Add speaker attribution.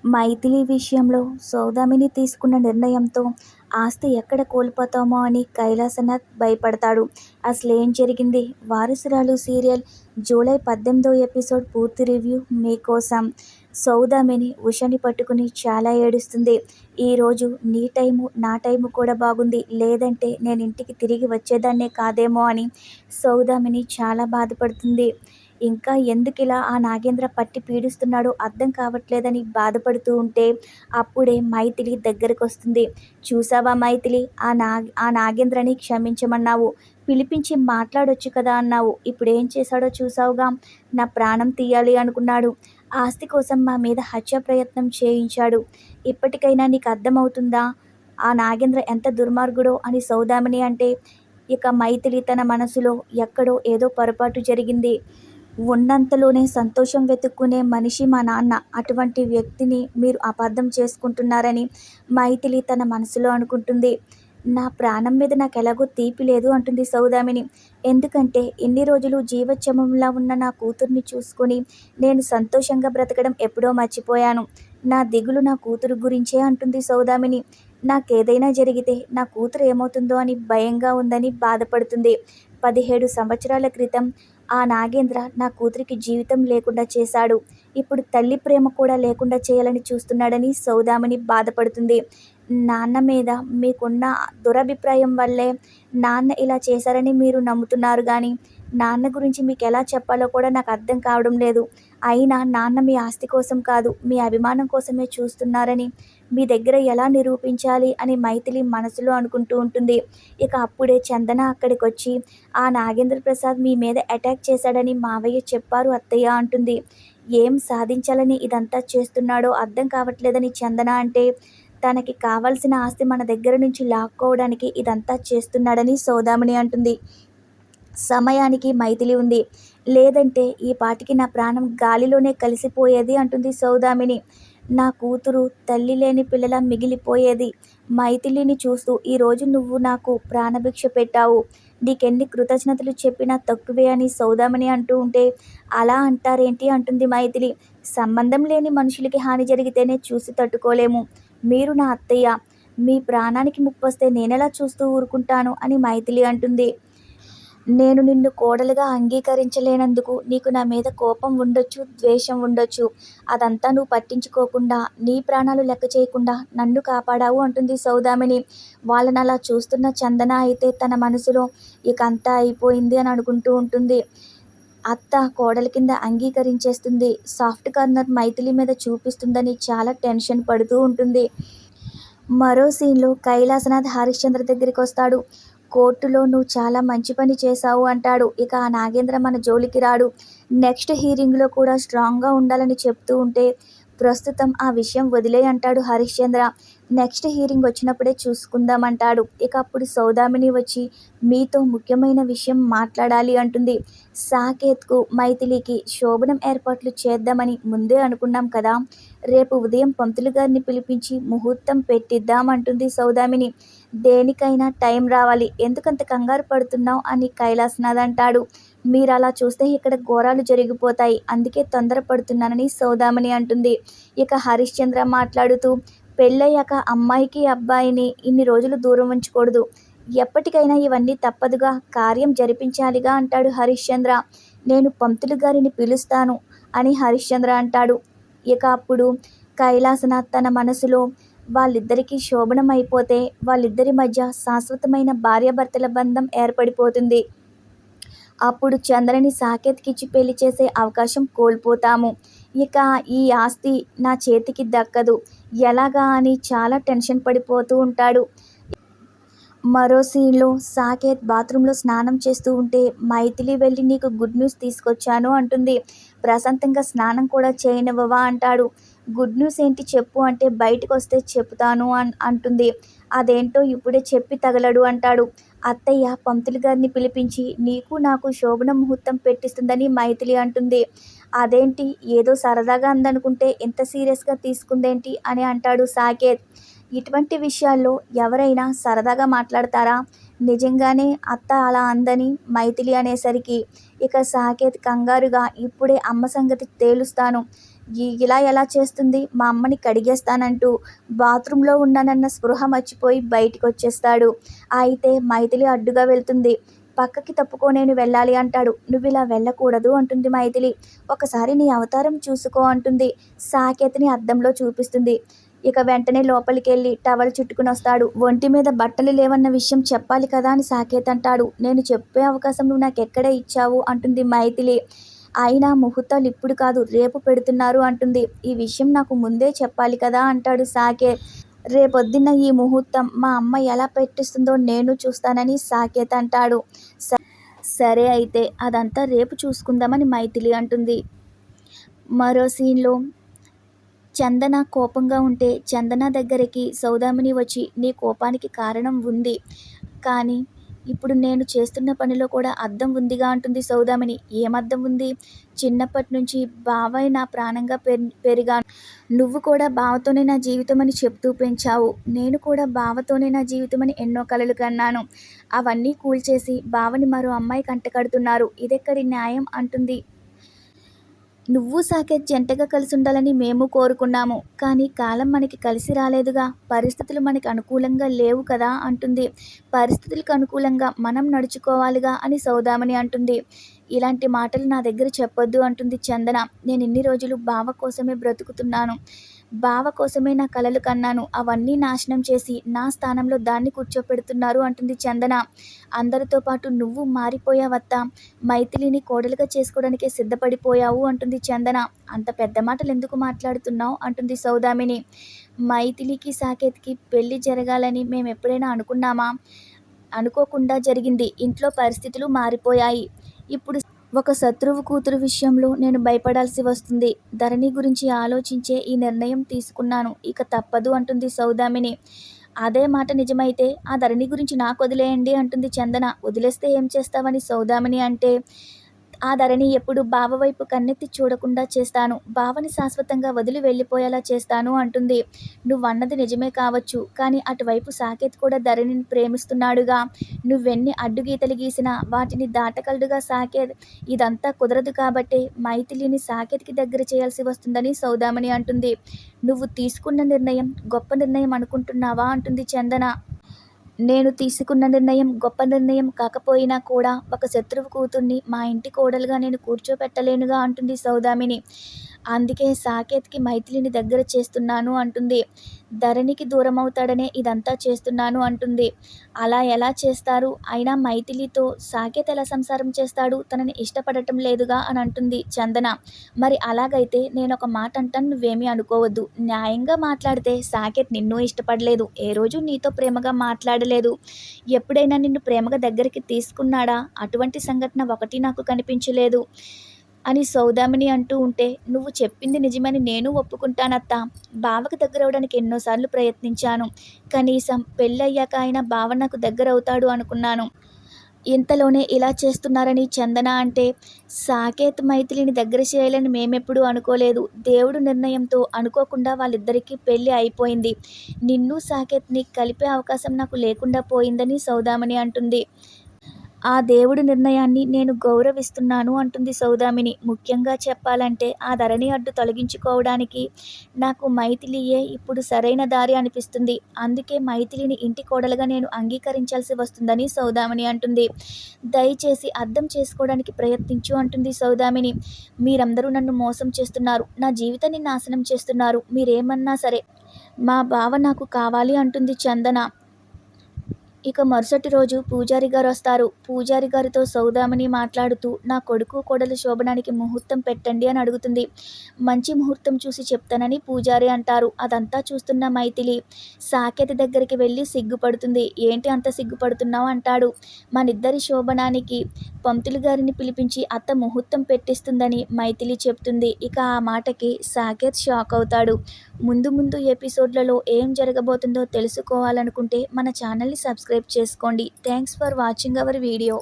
Speaker 1: మైథిలి విషయంలో సౌదామిని తీసుకున్న నిర్ణయంతో ఆస్తి ఎక్కడ కోల్పోతామో అని కైలాసనాథ్ భయపడతాడు. అసలేం జరిగింది? వారసురాలు సీరియల్ జూలై 18వ ఎపిసోడ్ పూర్తి రివ్యూ మీకోసం. సౌదామిని ఉషని పట్టుకుని చాలా ఏడుస్తుంది. ఈరోజు నీ టైము నా టైము కూడా బాగుంది, లేదంటే నేను ఇంటికి తిరిగి వచ్చేదాన్నే కాదేమో అని సౌదామిని చాలా బాధపడుతుంది. ఇంకా ఎందుకిలా ఆ నాగేంద్ర పట్టి పీడిస్తున్నాడో అర్థం కావట్లేదని బాధపడుతూ ఉంటే అప్పుడే మైథిలి దగ్గరకొస్తుంది. చూసావా మైథిలి, ఆ నాగేంద్రని క్షమించమన్నావు, పిలిపించి మాట్లాడొచ్చు కదా అన్నావు, ఇప్పుడేం చేశాడో చూసావుగా, నా ప్రాణం తీయాలి అనుకున్నాడు, ఆస్తి కోసం మా మీద హత్య ప్రయత్నం చేయించాడు, ఇప్పటికైనా నీకు అర్థమవుతుందా ఆ నాగేంద్ర ఎంత దుర్మార్గుడో అని సౌదామిని అంటే ఇక మైథిలి తన మనసులో ఎక్కడో ఏదో పొరపాటు జరిగింది, ఉన్నంతలోనే సంతోషం వెతుక్కునే మనిషి మా నాన్న, అటువంటి వ్యక్తిని మీరు అపార్థం చేసుకుంటున్నారని మైథిలి తన మనసులో అనుకుంటుంది. నా ప్రాణం మీద నాకెలాగో తీపి లేదు అంటుంది సౌదామిని. ఎందుకంటే ఇన్ని రోజులు జీవోత్సవంలా ఉన్న నా కూతుర్ని చూసుకొని నేను సంతోషంగా బ్రతకడం ఎప్పుడో మర్చిపోయాను. నా దిగులు నా కూతురు గురించే అంటుంది సౌదామిని. నాకేదైనా జరిగితే నా కూతురు ఏమవుతుందో అని భయంగా ఉందని బాధపడుతుంది. 17 సంవత్సరాల క్రితం ఆ నాగేంద్ర నా కూతురికి జీవితం లేకుండా చేశాడు. ఇప్పుడు తల్లి ప్రేమ కూడా లేకుండా చేయాలని చూస్తున్నాడని సౌదామిని బాధపడుతుంది. నాన్న మీద మీకున్న దురభిప్రాయం వల్లే నాన్న ఇలా చేశారని మీరు నమ్ముతున్నారు గానీ, నాన్న గురించి మీకు ఎలా చెప్పాలో కూడా నాకు అర్థం కావడం లేదు. అయినా నాన్న మీ ఆస్తి కోసం కాదు, మీ అభిమానం కోసమే చూస్తున్నారని మీ దగ్గర ఎలా నిరూపించాలి అని మైథిలి మనసులో అనుకుంటూ ఉంటుంది. ఇక అప్పుడే చందన అక్కడికొచ్చి ఆ నాగేంద్ర ప్రసాద్ మీ మీద అటాక్ చేశాడని మావయ్య చెప్పారు అత్తయ్య అంటుంది. ఏం సాధించాలని ఇదంతా చేస్తున్నాడో అర్థం కావట్లేదని చందన అంటే, తనకి కావాల్సిన ఆస్తి మన దగ్గర నుంచి లాక్కోవడానికి ఇదంతా చేస్తున్నాడని సౌదామిని అంటుంది. సమయానికి మైథిలి ఉంది, లేదంటే ఈ పాటికి నా ప్రాణం గాలిలోనే కలిసిపోయేది అంటుంది సౌదామిని. నా కూతురు తల్లి లేని పిల్లలా మిగిలిపోయేది. మైథిలిని చూస్తూ ఈరోజు నువ్వు నాకు ప్రాణభిక్ష పెట్టావు, నీకెన్ని కృతజ్ఞతలు చెప్పినా తక్కువే అని సౌదామిని అంటూ ఉంటే, అలా అంటారేంటి అంటుంది మైథిలి. సంబంధం లేని మనుషులకి హాని జరిగితేనే చూసి తట్టుకోలేము. మీరు నా అత్తయ్య, మీ ప్రాణానికి ముప్పొస్తే నేనెలా చూస్తూ ఊరుకుంటాను అని మైథిలి అంటుంది. నేను నిన్ను కోడలుగా అంగీకరించలేనందుకు నీకు నా మీద కోపం ఉండొచ్చు, ద్వేషం ఉండొచ్చు. అదంతా నువ్వు పట్టించుకోకుండా, నీ ప్రాణాలు లెక్క చేయకుండా నన్ను కాపాడావు అంటుంది సౌదామిని. వాళ్ళనలా చూస్తున్న చందన అయితే తన మనసులో ఇక అంతా అయిపోయింది అని అనుకుంటూ ఉంటుంది. అత్త కోడలి కింద అంగీకరించేస్తుంది, సాఫ్ట్ కార్నర్ మైథిలి మీద చూపిస్తుందని చాలా టెన్షన్ పడుతూ ఉంటుంది. మరో సీన్లో కైలాసనాథ్ హరిశ్చంద్ర దగ్గరికి వస్తాడు. కోర్టులో నువ్వు చాలా మంచి పని చేశావు అంటాడు. ఇక ఆ నాగేంద్ర మన జోలికి రాడు, నెక్స్ట్ హీరింగ్లో కూడా స్ట్రాంగ్గా ఉండాలని చెప్తూ ఉంటే, ప్రస్తుతం ఆ విషయం వదిలేయ్ అంటాడు హరిశ్చంద్ర. నెక్స్ట్ హీరింగ్ వచ్చినప్పుడే చూసుకుందామంటాడు. ఇక అప్పుడు సౌదామిని వచ్చి మీతో ముఖ్యమైన విషయం మాట్లాడాలి అంటుంది. సాకేత్కు మైథిలికి శోభనం ఏర్పాట్లు చేద్దామని ముందే అనుకున్నాం కదా, రేపు ఉదయం పంతులు గారిని పిలిపించి ముహూర్తం పెట్టిద్దామంటుంది సౌదామిని. దేనికైనా టైం రావాలి, ఎందుకంత కంగారు పడుతున్నావు అని కైలాసనాథ్ అంటాడు. మీరలా చూస్తే ఇక్కడ ఘోరాలు జరిగిపోతాయి, అందుకే తొందరపడుతున్నానని సౌదామిని అంటుంది. ఇక హరిశ్చంద్ర మాట్లాడుతూ, పెళ్ళయ్యాక అమ్మాయికి అబ్బాయిని ఇన్ని రోజులు దూరం ఉంచకూడదు, ఎప్పటికైనా ఇవన్నీ తప్పదుగా, కార్యం జరిపించాలిగా అంటాడు హరిశ్చంద్ర. నేను పంతులు గారిని పిలుస్తాను అని హరిశ్చంద్ర అంటాడు. ఇక అప్పుడు కైలాసనాథ్ తన మనసులో వాళ్ళిద్దరికీ శోభనం అయిపోతే వాళ్ళిద్దరి మధ్య శాశ్వతమైన భార్యాభర్తల బంధం ఏర్పడిపోతుంది. అప్పుడు చంద్రని సాకేత్కిచ్చి పెళ్లి చేసే అవకాశం కోల్పోతాము. ఇక ఈ ఆస్తి నా చేతికి దక్కదు, ఎలాగా అని చాలా టెన్షన్ పడిపోతూ ఉంటాడు. మరో సీన్లో సాకేత్ బాత్రూంలో స్నానం చేస్తూ ఉంటే మైథిలి వెళ్ళి నీకు గుడ్ న్యూస్ తీసుకొచ్చాను అంటుంది. ప్రశాంతంగా స్నానం కూడా చేయనివ్వవా అంటాడు. గుడ్ న్యూస్ ఏంటి చెప్పు అంటే, బయటకు వస్తే చెప్తాను అంటుంది. అదేంటో ఇప్పుడే చెప్పి తగలడు అంటాడు. అత్తయ్య పంతులు గారిని పిలిపించి నీకు నాకు శోభన ముహూర్తం పెట్టిస్తుందని మైథిలి అంటుంది. అదేంటి ఏదో సరదాగా అందనుకుంటే ఇంత సీరియస్గా తీసుకుందేంటి అని అంటాడు సాకేత్. ఇటువంటి విషయాల్లో ఎవరైనా సరదాగా మాట్లాడతారా, నిజంగానే అత్త అలా అందని మైథిలి అనేసరికి ఇక సాకేత్ కంగారుగా ఇప్పుడే అమ్మ సంగతి తేలుస్తాను, ఇలా ఎలా చేస్తుంది, మా అమ్మని కడిగేస్తానంటూ బాత్రూంలో ఉన్నానన్న స్పృహ మర్చిపోయి బయటికొచ్చేస్తాడు. అయితే మైథిలి అడ్డుగా వెళ్తుంది. పక్కకి తప్పుకో, నేను వెళ్ళాలి అంటాడు. నువ్విలా వెళ్ళకూడదు అంటుంది మైథిలి. ఒకసారి నీ అవతారం చూసుకో అంటుంది. సాకేత్ని అద్దంలో చూపిస్తుంది. ఇక వెంటనే లోపలికెళ్ళి టవల్ చుట్టుకునొస్తాడు. ఒంటి మీద బట్టలు లేవన్న విషయం చెప్పాలి కదా అని సాకేత్ అంటాడు. నేను చెప్పే అవకాశం నువ్వు నాకెక్కడ ఇచ్చావు అంటుంది మైథిలి. అయినా ముహూర్తాలు ఇప్పుడు కాదు, రేపు పెడుతున్నారు అంటుంది. ఈ విషయం నాకు ముందే చెప్పాలి కదా అంటాడు సాకేత్. రేపొద్దున్న ఈ ముహూర్తం మా అమ్మ ఎలా పెట్టిస్తుందో నేను చూస్తానని సాకేత్ అంటాడు. సరే అయితే అదంతా రేపు చూసుకుందామని మైథిలి అంటుంది. మరో సీన్లో చందన కోపంగా ఉంటే చందన దగ్గరికి సౌదామిని వచ్చి, నీ కోపానికి కారణం ఉంది, కానీ ఇప్పుడు నేను చేస్తున్న పనిలో కూడా అర్థం ఉందిగా అంటుంది సౌదామిని. ఏమర్థం ఉంది? చిన్నప్పటి నుంచి బావై నా ప్రాణంగా పెరిగాను. నువ్వు కూడా బావతోనే నా జీవితం అని చెప్తూ పెంచావు. నేను కూడా బావతోనే నా జీవితం అని ఎన్నో కలలు కన్నాను. అవన్నీ కూల్చేసి బావని మరో అమ్మాయి కంటకడుతున్నారు. ఇదెక్కడి న్యాయం అంటుంది. నువ్వు సాకేత్ జంటగా కలిసి ఉండాలని మేము కోరుకున్నాము, కానీ కాలం మనకి కలిసి రాలేదుగా, పరిస్థితులు మనకి అనుకూలంగా లేవు కదా అంటుంది. పరిస్థితులకు అనుకూలంగా మనం నడుచుకోవాలిగా అని సౌదామిని అంటుంది. ఇలాంటి మాటలు నా దగ్గర చెప్పొద్దు అంటుంది చందన. నేను ఇన్ని రోజులు బావ కోసమే బ్రతుకుతున్నాను, బావ కోసమే నా కలలు కన్నాను. అవన్నీ నాశనం చేసి నా స్థానంలో దాన్ని కూర్చోపెడుతున్నారు అంటుంది చందన. అందరితో పాటు నువ్వు మారిపోయావత్తా, మైథిలిని కోడలుగా చేసుకోవడానికే సిద్ధపడిపోయావు అంటుంది చందన. అంత పెద్ద మాటలు ఎందుకు మాట్లాడుతున్నావు అంటుంది సౌదామిని. మైథిలికి సాకేత్కి పెళ్లి జరగాలని మేము ఎప్పుడైనా అనుకున్నామా? అనుకోకుండా జరిగింది. ఇంట్లో పరిస్థితులు మారిపోయాయి. ఇప్పుడు ఒక శత్రువు కూతురు విషయంలో నేను భయపడాల్సి వస్తుంది. ధరణి గురించి ఆలోచించే ఈ నిర్ణయం తీసుకున్నాను. ఇక తప్పదు అంటుంది సౌదామిని. అదే మాట నిజమైతే ఆ ధరణి గురించి నాకు వదిలేయండి అంటుంది చందన. వదిలేస్తే ఏం చేస్తావని సౌదామిని అంటే, ఆ ధరణి ఎప్పుడు బావ వైపు కన్నెత్తి చూడకుండా చేస్తాను. బావని శాశ్వతంగా వదిలి వెళ్ళిపోయేలా చేస్తాను అంటుంది. నువ్వన్నది నిజమే కావచ్చు, కానీ అటువైపు సాకేత్ కూడా ధరణిని ప్రేమిస్తున్నాడుగా. నువ్వెన్ని అడ్డుగీతలు గీసినా వాటిని దాటగలడుగా సాకేత్. ఇదంతా కుదరదు కాబట్టే మైథిలిని సాకేత్కి దగ్గర చేయాల్సి వస్తుందని సౌదామిని అంటుంది. నువ్వు తీసుకున్న నిర్ణయం గొప్ప నిర్ణయం అనుకుంటున్నావా అంటుంది చందన. నేను తీసుకున్న నిర్ణయం గొప్ప నిర్ణయం కాకపోయినా కూడా ఒక శత్రువు కూతుర్ని మా ఇంటి కోడలుగా నేను కూర్చోపెట్టలేనుగా అంటుంది సౌదామిని. అందుకే సాకేత్కి మైథిలిని దగ్గర చేస్తున్నాను అంటుంది. ధరణికి దూరమవుతాడనే ఇదంతా చేస్తున్నాను అంటుంది. అలా ఎలా చేస్తారు? అయినా మైథిలితో సాకేత్ ఎలా సంసారం చేస్తాడు? తనని ఇష్టపడటం లేదుగా అని అంటుంది చందన. మరి అలాగైతే నేను ఒక మాట అంటాను, నువ్వేమీ అనుకోవద్దు. న్యాయంగా మాట్లాడితే సాకేత్ నిన్ను ఇష్టపడలేదు, ఏ రోజు నీతో ప్రేమగా మాట్లాడలేదు. ఎప్పుడైనా నిన్ను ప్రేమగా దగ్గరికి తీసుకున్నాడా? అటువంటి సంఘటన ఒకటి నాకు కనిపించలేదు అని సౌదామిని అంటూ ఉంటే, నువ్వు చెప్పింది నిజమని నేను ఒప్పుకుంటానత్తా. బావకు దగ్గరవడానికి ఎన్నోసార్లు ప్రయత్నించాను. కనీసం పెళ్ళయ్యాక అయినా బావ నాకు దగ్గరవుతాడు అనుకున్నాను. ఇంతలోనే ఇలా చేస్తున్నారని చందన అంటే, సాకేత్ మైథిలిని దగ్గర చేయాలని మేమెప్పుడూ అనుకోలేదు. దేవుడు నిర్ణయంతో అనుకోకుండా వాళ్ళిద్దరికీ పెళ్ళి అయిపోయింది. నిన్ను సాకేత్ని కలిపే అవకాశం నాకు లేకుండా పోయిందని సౌదామిని అంటుంది. ఆ దేవుడి నిర్ణయాన్ని నేను గౌరవిస్తున్నాను అంటుంది సౌదామిని. ముఖ్యంగా చెప్పాలంటే ఆ ధరణి అడ్డు తొలగించుకోవడానికి నాకు మైథిలియే ఇప్పుడు సరైన దారి అనిపిస్తుంది. అందుకే మైథిలిని ఇంటి కోడలుగా నేను అంగీకరించాల్సి వస్తుందని సౌదామిని అంటుంది. దయచేసి అర్థం చేసుకోవడానికి ప్రయత్నించు అంటుంది సౌదామిని. మీరందరూ నన్ను మోసం చేస్తున్నారు, నా జీవితాన్ని నాశనం చేస్తున్నారు. మీరేమన్నా సరే మా బావ నాకు కావాలి అంటుంది చందన. ఇక మరుసటి రోజు పూజారి గారు వస్తారు. పూజారి గారితో సౌదామిని మాట్లాడుతూ, నా కొడుకు కోడలు శోభనానికి ముహూర్తం పెట్టండి అని అడుగుతుంది. మంచి ముహూర్తం చూసి చెప్తానని పూజారి అంటారు. అదంతా చూస్తున్న మైథిలి సాకేత్ దగ్గరికి వెళ్ళి సిగ్గుపడుతుంది. ఏంటి అంత సిగ్గుపడుతున్నావు అంటాడు. మనిద్దరి శోభనానికి పంతులు గారిని పిలిపించి అత్త ముహూర్తం పెట్టిస్తుందని మైథిలి చెప్తుంది. ఇక ఆ మాటకి సాకేత్ షాక్ అవుతాడు. ముందు ముందు ఎపిసోడ్లలో ఏం జరగబోతుందో తెలుసుకోవాలనుకుంటే మన ఛానల్ని సబ్స్క్రైబ్ చేసుకోండి. Thanks for watching our video.